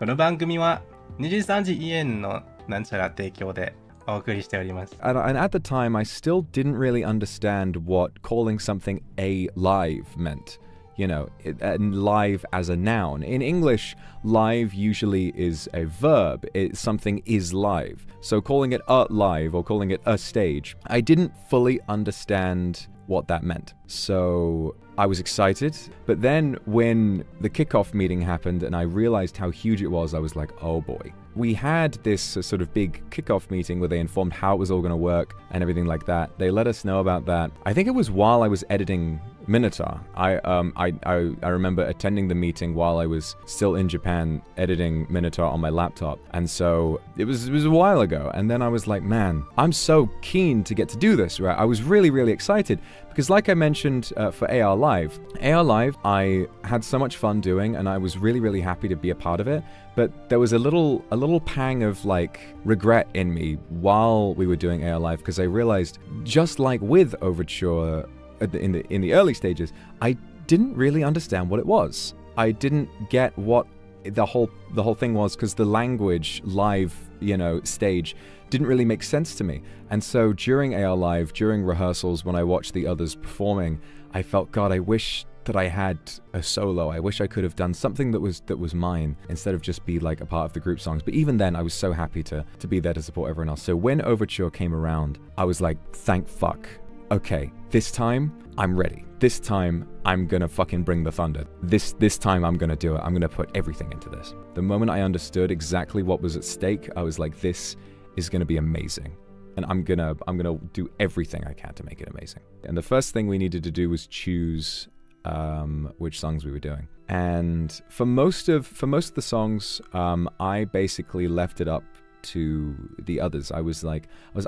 この番組は23時イエンのなんちゃら提供でお送りしております。And at the time, I still didn't really understand what calling something a live meant. You know, live as a noun. In English, live usually is a verb. Something is live. So calling it a live or calling it a stage, I didn't fully understand what that meant. So I was excited, but then when the kickoff meeting happened and I realized how huge it was, I was like, oh boy. We had this sort of big kickoff meeting where they informed how it was all going to work and everything like that. They let us know about that. I think it was while I was editing Minotaur. I remember attending the meeting while I was still in Japan editing Minotaur on my laptop. And so it was a while ago. And then I was like, man, I'm so keen to get to do this, right? I was really, really excited because like I mentioned for AR Live, I had so much fun doing and I was really, really happy to be a part of it. But there was a little pang of like regret in me while we were doing AR Live because I realized just like with Overture in the early stages, I didn't really understand what it was. I didn't get what the whole thing was because the language live, you know, stage didn't really make sense to me. And so during AR Live, during rehearsals, when I watched the others performing, I felt, God, I wish that I had a solo. I wish I could have done something that was mine instead of just be like a part of the group songs. But even then, I was so happy to be there to support everyone else. So when Overture came around, I was like, thank fuck. Okay, this time I'm ready. This time I'm gonna fucking bring the thunder. This time I'm gonna do it. I'm gonna put everything into this. The moment I understood exactly what was at stake, I was like, this is gonna be amazing. And I'm gonna do everything I can to make it amazing. And the first thing we needed to do was choose which songs we were doing. And for most of the songs, I basically left it up to the others. I was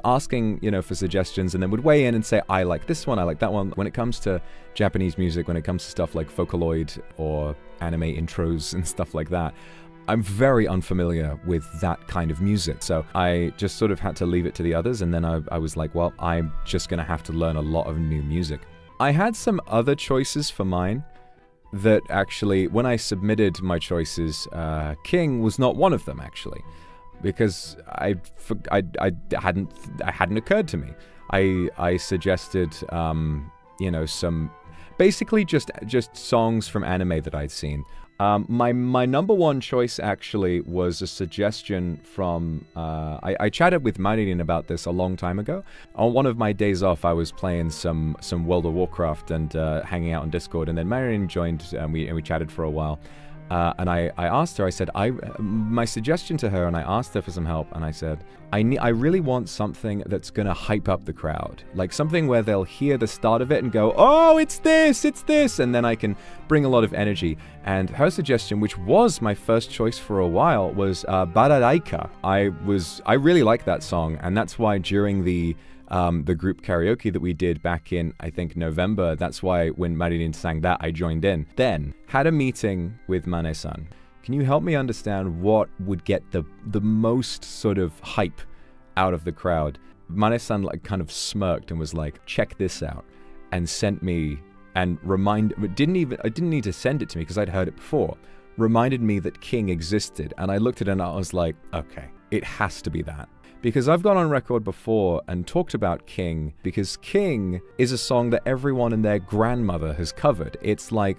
asking, you know, for suggestions and then would weigh in and say, I like this one, I like that one. When it comes to Japanese music, when it comes to stuff like Vocaloid or anime intros and stuff like that, I'm very unfamiliar with that kind of music. So I just sort of had to leave it to the others. And then I was like, well, I'm just gonna have to learn a lot of new music. I had some other choices for mine that actually, when I submitted my choices, King was not one of them actually. Because I hadn't occurred to me. I suggested, you know, some basically just songs from anime that I'd seen. My number one choice actually was a suggestion from I chatted with Marilyn about this a long time ago. On one of my days off, I was playing some World of Warcraft and hanging out on Discord, and then Marilyn joined and we chatted for a while. And I asked her, I said, my suggestion to her, and I asked her for some help, and I said, I really want something that's gonna hype up the crowd. Like something where they'll hear the start of it and go, oh, it's this, and then I can bring a lot of energy. And her suggestion, which was my first choice for a while, was Balalaika. I really like that song, and that's why during the group karaoke that we did back in, I think, November. That's why when Marilyn sang that, I joined in. Then, had a meeting with Mane-san. Can you help me understand what would get the most sort of hype out of the crowd? Mane-san like kind of smirked and was like, check this out, and sent me and I didn't need to send it to me because I'd heard it before. Reminded me that King existed, and I looked at it and I was like, okay, it has to be that. Because I've gone on record before and talked about King, because King is a song that everyone and their grandmother has covered. It's like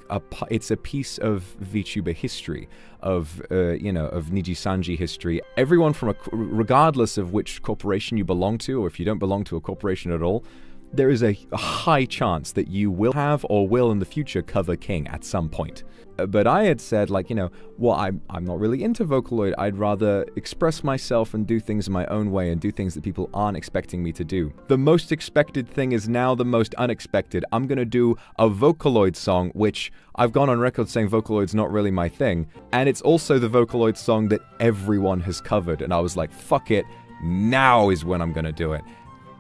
it's a piece of VTuber history, of you know, of Nijisanji history. Everyone regardless of which corporation you belong to, or if you don't belong to a corporation at all, there is a high chance that you will have or will in the future cover King at some point. But I had said, like, you know, well, I'm not really into Vocaloid. I'd rather express myself and do things in my own way and do things that people aren't expecting me to do. The most expected thing is now the most unexpected. I'm gonna do a Vocaloid song, which I've gone on record saying Vocaloid's not really my thing. And it's also the Vocaloid song that everyone has covered. And I was like, fuck it, now is when I'm gonna do it.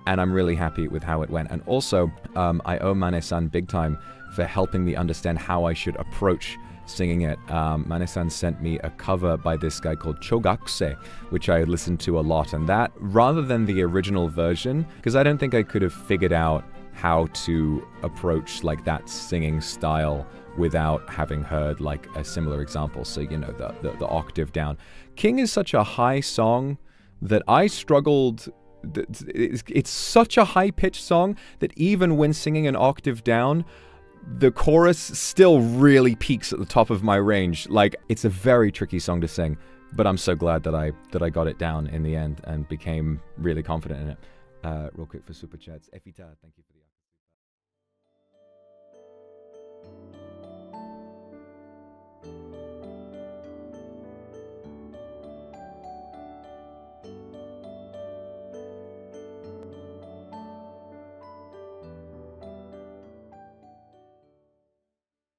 And I'm really happy with how it went. And also, I owe Mane-san big time for helping me understand how I should approach singing it. Mane-san sent me a cover by this guy called Chogakuse, which I listened to a lot. And that, rather than the original version, because I don't think I could have figured out how to approach like that singing style without having heard like a similar example. So, you know, the octave down. King is such a high song that I struggled. It's such a high-pitched song that even when singing an octave down, the chorus still really peaks at the top of my range. Like, it's a very tricky song to sing, but I'm so glad that I got it down in the end and became really confident in it. Real quick for super chats. Efita, thank you for the